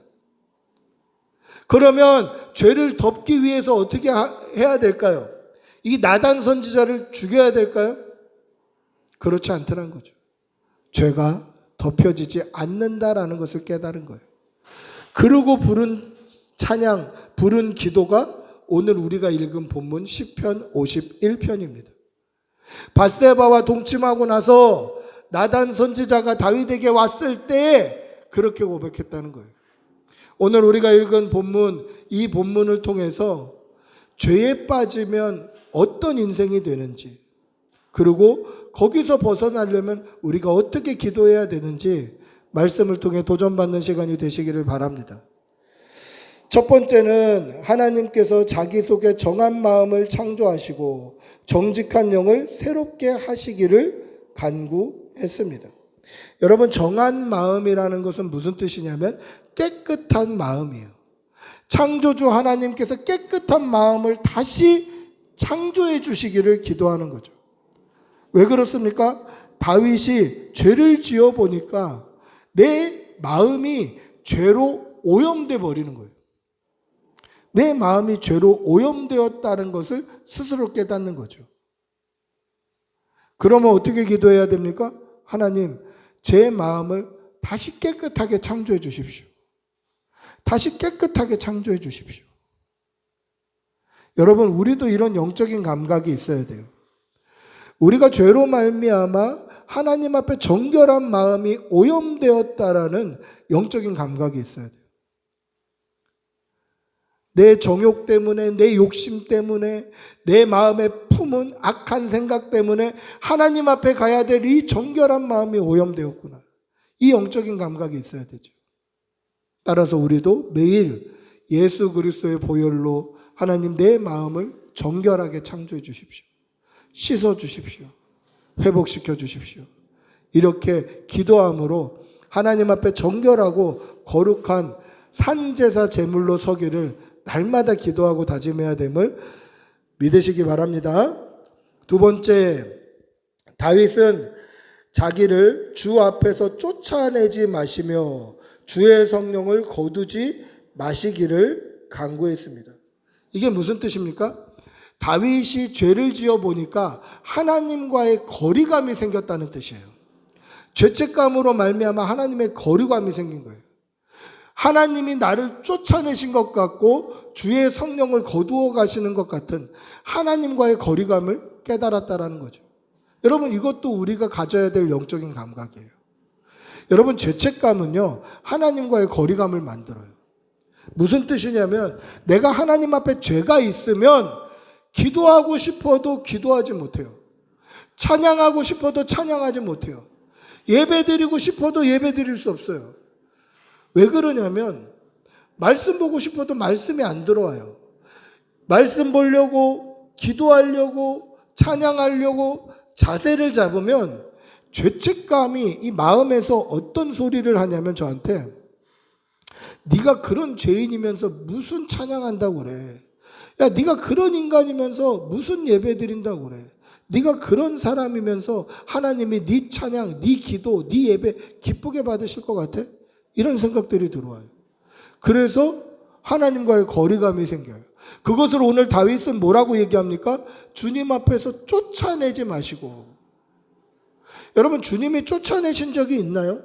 그러면 죄를 덮기 위해서 어떻게 해야 될까요? 이 나단 선지자를 죽여야 될까요? 그렇지 않더란 거죠. 죄가 덮여지지 않는다라는 것을 깨달은 거예요. 그러고 부른 찬양, 부른 기도가 오늘 우리가 읽은 본문 시편 51편입니다. 밧세바와 동침하고 나서 나단 선지자가 다윗에게 왔을 때 그렇게 고백했다는 거예요. 오늘 우리가 읽은 본문, 이 본문을 통해서 죄에 빠지면 어떤 인생이 되는지, 그리고 거기서 벗어나려면 우리가 어떻게 기도해야 되는지 말씀을 통해 도전받는 시간이 되시기를 바랍니다. 첫 번째는 하나님께서 자기 속에 정한 마음을 창조하시고 정직한 영을 새롭게 하시기를 간구했습니다. 여러분, 정한 마음이라는 것은 무슨 뜻이냐면 깨끗한 마음이에요. 창조주 하나님께서 깨끗한 마음을 다시 창조해 주시기를 기도하는 거죠. 왜 그렇습니까? 다윗이 죄를 지어 보니까 내 마음이 죄로 오염돼 버리는 거예요. 내 마음이 죄로 오염되었다는 것을 스스로 깨닫는 거죠. 그러면 어떻게 기도해야 됩니까? 하나님, 제 마음을 다시 깨끗하게 창조해 주십시오. 다시 깨끗하게 창조해 주십시오. 여러분, 우리도 이런 영적인 감각이 있어야 돼요. 우리가 죄로 말미암아 하나님 앞에 정결한 마음이 오염되었다라는 영적인 감각이 있어야 돼요. 내 정욕 때문에, 내 욕심 때문에, 내 마음에 품은 악한 생각 때문에 하나님 앞에 가야 될 이 정결한 마음이 오염되었구나. 이 영적인 감각이 있어야 되죠. 따라서 우리도 매일 예수 그리스도의 보혈로 하나님 내 마음을 정결하게 창조해 주십시오. 씻어 주십시오. 회복시켜 주십시오. 이렇게 기도함으로 하나님 앞에 정결하고 거룩한 산제사 제물로 서기를 날마다 기도하고 다짐해야 됨을 믿으시기 바랍니다. 두 번째, 다윗은 자기를 주 앞에서 쫓아내지 마시며 주의 성령을 거두지 마시기를 간구했습니다. 이게 무슨 뜻입니까? 다윗이 죄를 지어 보니까 하나님과의 거리감이 생겼다는 뜻이에요. 죄책감으로 말미암아 하나님의 거리감이 생긴 거예요. 하나님이 나를 쫓아내신 것 같고 주의 성령을 거두어 가시는 것 같은 하나님과의 거리감을 깨달았다라는 거죠. 여러분, 이것도 우리가 가져야 될 영적인 감각이에요. 여러분, 죄책감은요, 하나님과의 거리감을 만들어요. 무슨 뜻이냐면 내가 하나님 앞에 죄가 있으면 기도하고 싶어도 기도하지 못해요. 찬양하고 싶어도 찬양하지 못해요. 예배드리고 싶어도 예배드릴 수 없어요. 왜 그러냐면 말씀 보고 싶어도 말씀이 안 들어와요. 말씀 보려고, 기도하려고, 찬양하려고 자세를 잡으면 죄책감이 이 마음에서 어떤 소리를 하냐면 저한테, 네가 그런 죄인이면서 무슨 찬양한다고 그래. 야, 네가 그런 인간이면서 무슨 예배 드린다고 그래. 네가 그런 사람이면서 하나님이 네 찬양, 네 기도, 네 예배 기쁘게 받으실 것 같아? 이런 생각들이 들어와요. 그래서 하나님과의 거리감이 생겨요. 그것을 오늘 다윗은 뭐라고 얘기합니까? 주님 앞에서 쫓아내지 마시고. 여러분, 주님이 쫓아내신 적이 있나요?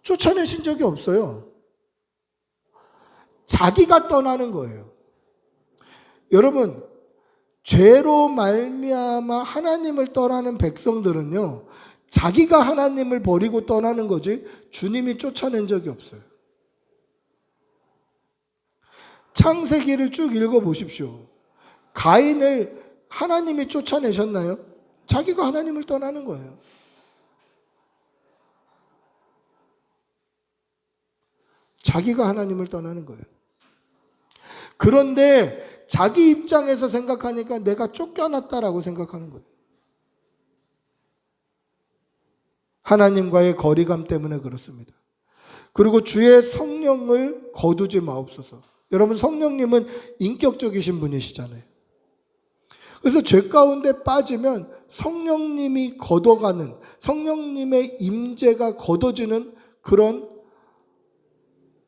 쫓아내신 적이 없어요. 자기가 떠나는 거예요. 여러분, 죄로 말미암아 하나님을 떠나는 백성들은요, 자기가 하나님을 버리고 떠나는 거지 주님이 쫓아낸 적이 없어요. 창세기를 쭉 읽어보십시오. 가인을 하나님이 쫓아내셨나요? 자기가 하나님을 떠나는 거예요. 자기가 하나님을 떠나는 거예요. 그런데 자기 입장에서 생각하니까 내가 쫓겨났다라고 생각하는 거예요. 하나님과의 거리감 때문에 그렇습니다. 그리고 주의 성령을 거두지 마옵소서. 여러분, 성령님은 인격적이신 분이시잖아요. 그래서 죄 가운데 빠지면 성령님이 걷어가는, 성령님의 임재가 걷어지는 그런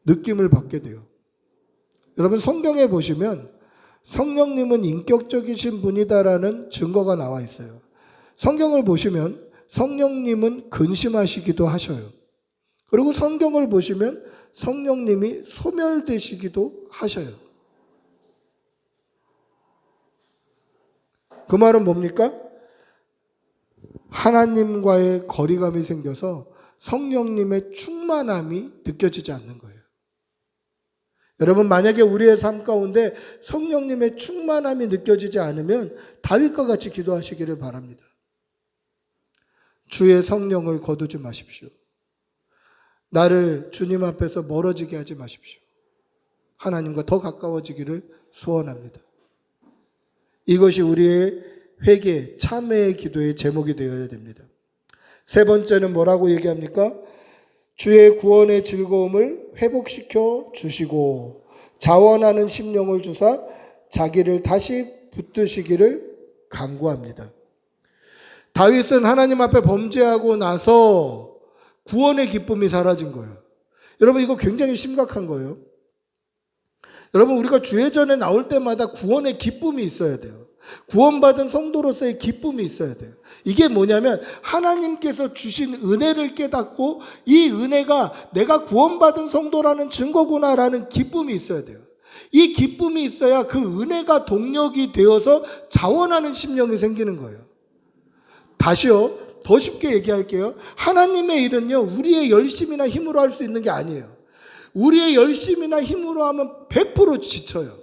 느낌을 받게 돼요. 여러분, 성경에 보시면 성령님은 인격적이신 분이다라는 증거가 나와 있어요. 성경을 보시면 성령님은 근심하시기도 하셔요. 그리고 성경을 보시면 성령님이 소멸되시기도 하셔요. 그 말은 뭡니까? 하나님과의 거리감이 생겨서 성령님의 충만함이 느껴지지 않는 거예요. 여러분, 만약에 우리의 삶 가운데 성령님의 충만함이 느껴지지 않으면 다윗과 같이 기도하시기를 바랍니다. 주의 성령을 거두지 마십시오. 나를 주님 앞에서 멀어지게 하지 마십시오. 하나님과 더 가까워지기를 소원합니다. 이것이 우리의 회개, 참회의 기도의 제목이 되어야 됩니다. 세 번째는 뭐라고 얘기합니까? 주의 구원의 즐거움을 회복시켜 주시고 자원하는 심령을 주사 자기를 다시 붙드시기를 간구합니다. 다윗은 하나님 앞에 범죄하고 나서 구원의 기쁨이 사라진 거예요. 여러분, 이거 굉장히 심각한 거예요. 여러분, 우리가 주회전에 나올 때마다 구원의 기쁨이 있어야 돼요. 구원받은 성도로서의 기쁨이 있어야 돼요. 이게 뭐냐면 하나님께서 주신 은혜를 깨닫고 이 은혜가 내가 구원받은 성도라는 증거구나라는 기쁨이 있어야 돼요. 이 기쁨이 있어야 그 은혜가 동력이 되어서 자원하는 심령이 생기는 거예요. 다시요, 더 쉽게 얘기할게요. 하나님의 일은요, 우리의 열심이나 힘으로 할 수 있는 게 아니에요. 우리의 열심이나 힘으로 하면 100% 지쳐요.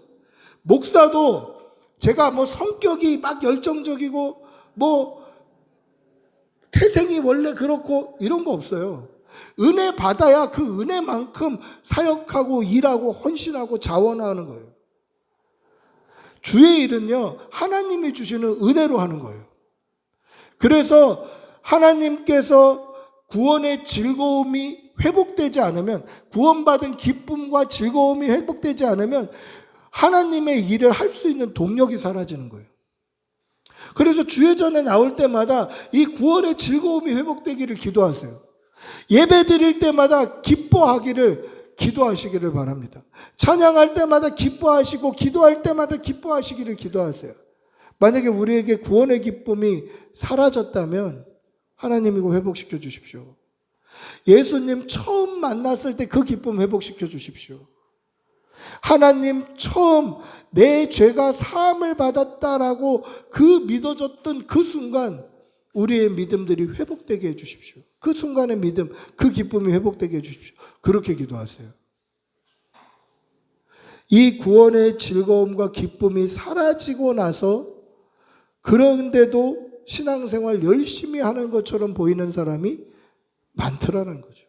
목사도 제가 성격이 막 열정적이고 태생이 원래 그렇고 이런 거 없어요. 은혜 받아야 그 은혜만큼 사역하고 일하고 헌신하고 자원하는 거예요. 주의 일은요, 하나님이 주시는 은혜로 하는 거예요. 그래서 하나님께서 구원의 즐거움이 회복되지 않으면, 구원받은 기쁨과 즐거움이 회복되지 않으면 하나님의 일을 할 수 있는 동력이 사라지는 거예요. 그래서 주회전에 나올 때마다 이 구원의 즐거움이 회복되기를 기도하세요. 예배 드릴 때마다 기뻐하기를 기도하시기를 바랍니다. 찬양할 때마다 기뻐하시고 기도할 때마다 기뻐하시기를 기도하세요. 만약에 우리에게 구원의 기쁨이 사라졌다면 하나님 이거 회복시켜 주십시오. 예수님 처음 만났을 때 그 기쁨 회복시켜 주십시오. 하나님 처음 내 죄가 사함을 받았다라고 그 믿어졌던 그 순간 우리의 믿음들이 회복되게 해주십시오. 그 순간의 믿음, 그 기쁨이 회복되게 해주십시오. 그렇게 기도하세요. 이 구원의 즐거움과 기쁨이 사라지고 나서 그런데도 신앙생활 열심히 하는 것처럼 보이는 사람이 많더라는 거죠.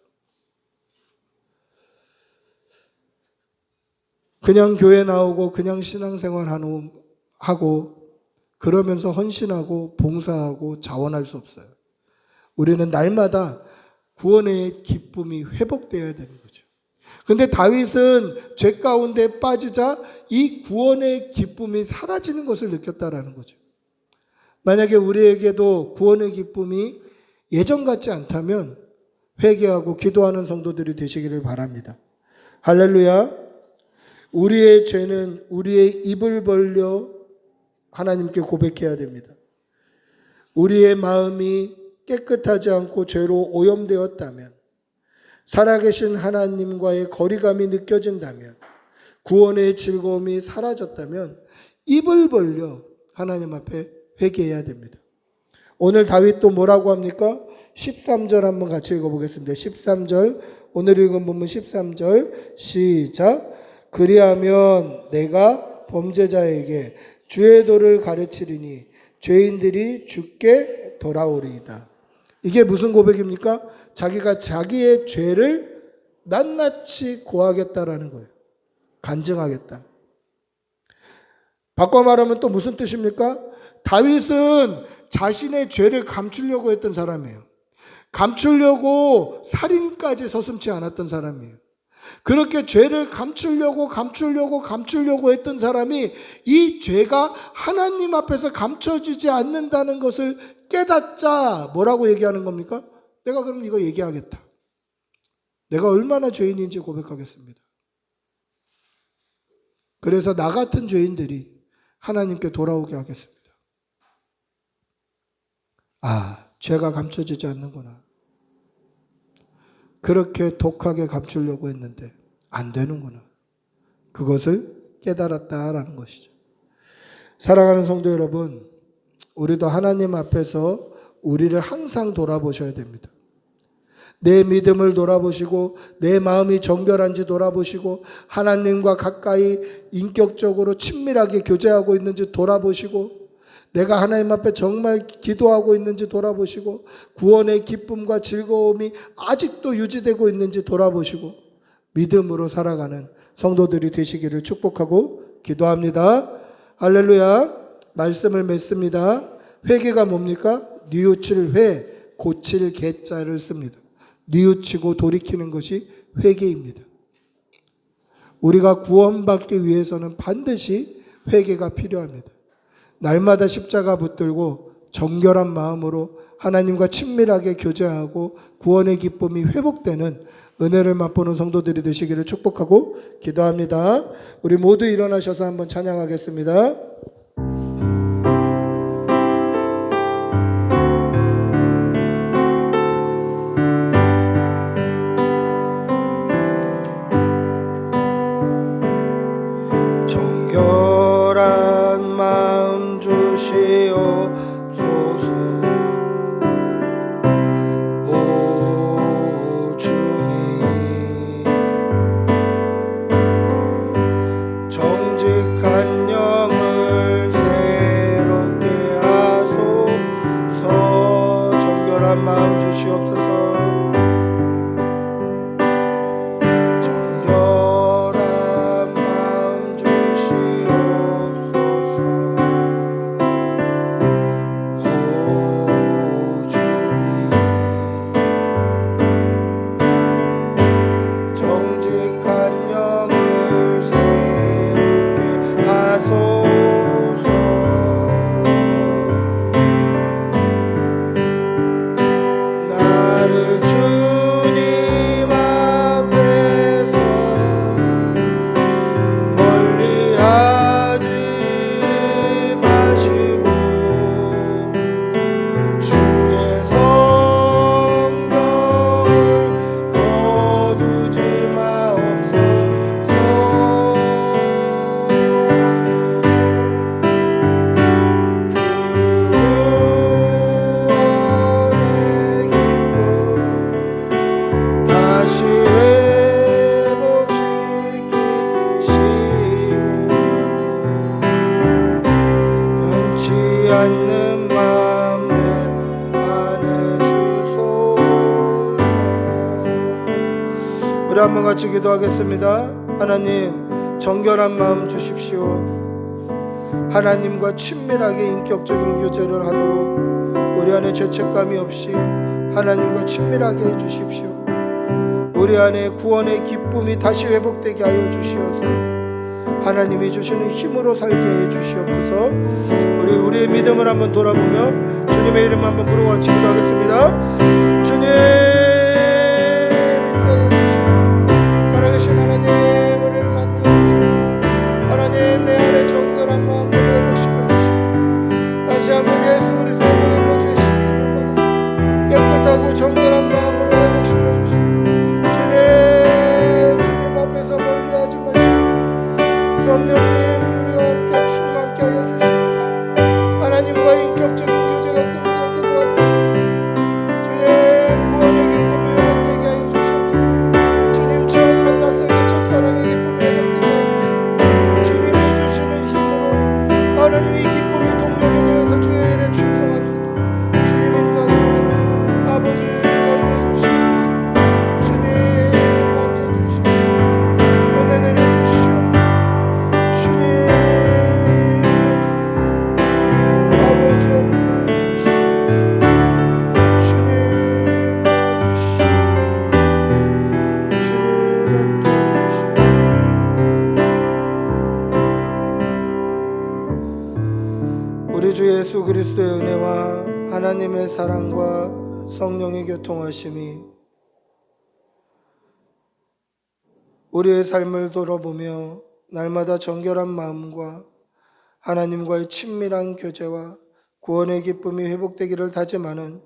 그냥 교회 나오고 그냥 신앙생활 하고 그러면서 헌신하고 봉사하고 자원할 수 없어요. 우리는 날마다 구원의 기쁨이 회복되어야 되는 거죠. 근데 다윗은 죄 가운데 빠지자 이 구원의 기쁨이 사라지는 것을 느꼈다라는 거죠. 만약에 우리에게도 구원의 기쁨이 예전 같지 않다면 회개하고 기도하는 성도들이 되시기를 바랍니다. 할렐루야. 우리의 죄는 우리의 입을 벌려 하나님께 고백해야 됩니다. 우리의 마음이 깨끗하지 않고 죄로 오염되었다면, 살아계신 하나님과의 거리감이 느껴진다면, 구원의 즐거움이 사라졌다면 입을 벌려 하나님 앞에 회개해야 됩니다. 오늘 다윗도 뭐라고 합니까? 13절 한번 같이 읽어보겠습니다. 13절, 오늘 읽은 본문 13절 시작. 그리하면 내가 범죄자에게 주의 도를 가르치리니 죄인들이 주께 돌아오리이다. 이게 무슨 고백입니까? 자기가 자기의 죄를 낱낱이 고하겠다라는 거예요. 간증하겠다. 바꿔 말하면 또 무슨 뜻입니까? 다윗은 자신의 죄를 감추려고 했던 사람이에요. 감추려고 살인까지 서슴지 않았던 사람이에요. 그렇게 죄를 감추려고 했던 사람이 이 죄가 하나님 앞에서 감춰지지 않는다는 것을 깨닫자 뭐라고 얘기하는 겁니까? 내가 그럼 이거 얘기하겠다. 내가 얼마나 죄인인지 고백하겠습니다. 그래서 나 같은 죄인들이 하나님께 돌아오게 하겠습니다. 아, 죄가 감춰지지 않는구나. 그렇게 독하게 감추려고 했는데 안 되는구나. 그것을 깨달았다라는 것이죠. 사랑하는 성도 여러분, 우리도 하나님 앞에서 우리를 항상 돌아보셔야 됩니다. 내 믿음을 돌아보시고 내 마음이 정결한지 돌아보시고 하나님과 가까이 인격적으로 친밀하게 교제하고 있는지 돌아보시고 내가 하나님 앞에 정말 기도하고 있는지 돌아보시고 구원의 기쁨과 즐거움이 아직도 유지되고 있는지 돌아보시고 믿음으로 살아가는 성도들이 되시기를 축복하고 기도합니다. 할렐루야. 말씀을 맺습니다. 회개가 뭡니까? 뉘우칠 회, 고칠 개자를 씁니다. 뉘우치고 돌이키는 것이 회개입니다. 우리가 구원받기 위해서는 반드시 회개가 필요합니다. 날마다 십자가 붙들고 정결한 마음으로 하나님과 친밀하게 교제하고 구원의 기쁨이 회복되는 은혜를 맛보는 성도들이 되시기를 축복하고 기도합니다. 우리 모두 일어나셔서 한번 찬양하겠습니다. 정결한 마음 주시옵소서. 오 주님, 정직한 영을 새롭게 하소서. 정결한 마음 주시옵소서. 않는 마음 내 안에 주소서. 우리 한번 같이 기도하겠습니다. 하나님, 정결한 마음 주십시오. 하나님과 친밀하게 인격적인 교제를 하도록 우리 안에 죄책감이 없이 하나님과 친밀하게 해주십시오. 우리 안에 구원의 기쁨이 다시 회복되게 하여 주시어서 하나님이 주시는 힘으로 살게 해 주시옵소서. 우리의 믿음을 한번 돌아보며 주님의 이름 한번 부르고 같이 기도하겠습니다. 주님 인도해 주시옵소서. 살아계신 하나님, 우리를 만져주시옵소서. 하나님, 내 안에 정결한 마음을 회복시켜 주시옵소서. 다시 한번 예수 그리스도 이름으로 주의 시선을 받아서 깨끗하고 정결한 마음으로 회복시켜 주시옵소서. 주님 앞에서 멀리하지 마시고 성령님, 우리와 함께 충만케 하여 주시옵소서. 하나님과 인격적인 교제가 끊이지 않게 도와주시옵소서. 주님, 구원의 기쁨이 회복되게 하여 주시옵소서. 주님, 처음 만났을 때 첫사랑의 기쁨이 회복되게 하여 주시옵소서. 주님이 주시는 힘으로 하나님의 기쁨이 동력이 되어서 주의 일에 충성할 수 있도록 주님 인도하여 주시옵소서. 아버지, 주님, 아버지, 우리 주 예수 그리스도의 은혜와 하나님의 사랑과 성령의 교통하심이 우리의 삶을 돌아보며 날마다 정결한 마음과 하나님과의 친밀한 교제와 구원의 기쁨이 회복되기를 다짐하는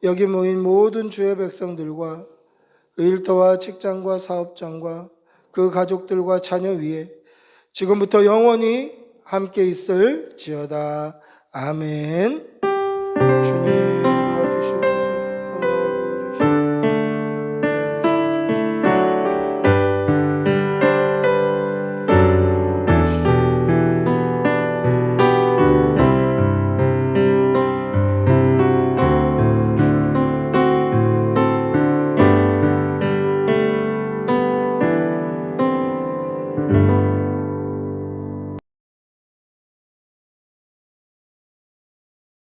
여기 모인 모든 주의 백성들과 그 일터와 직장과 사업장과 그 가족들과 자녀 위에 지금부터 영원히 함께 있을지어다. 아멘. 주님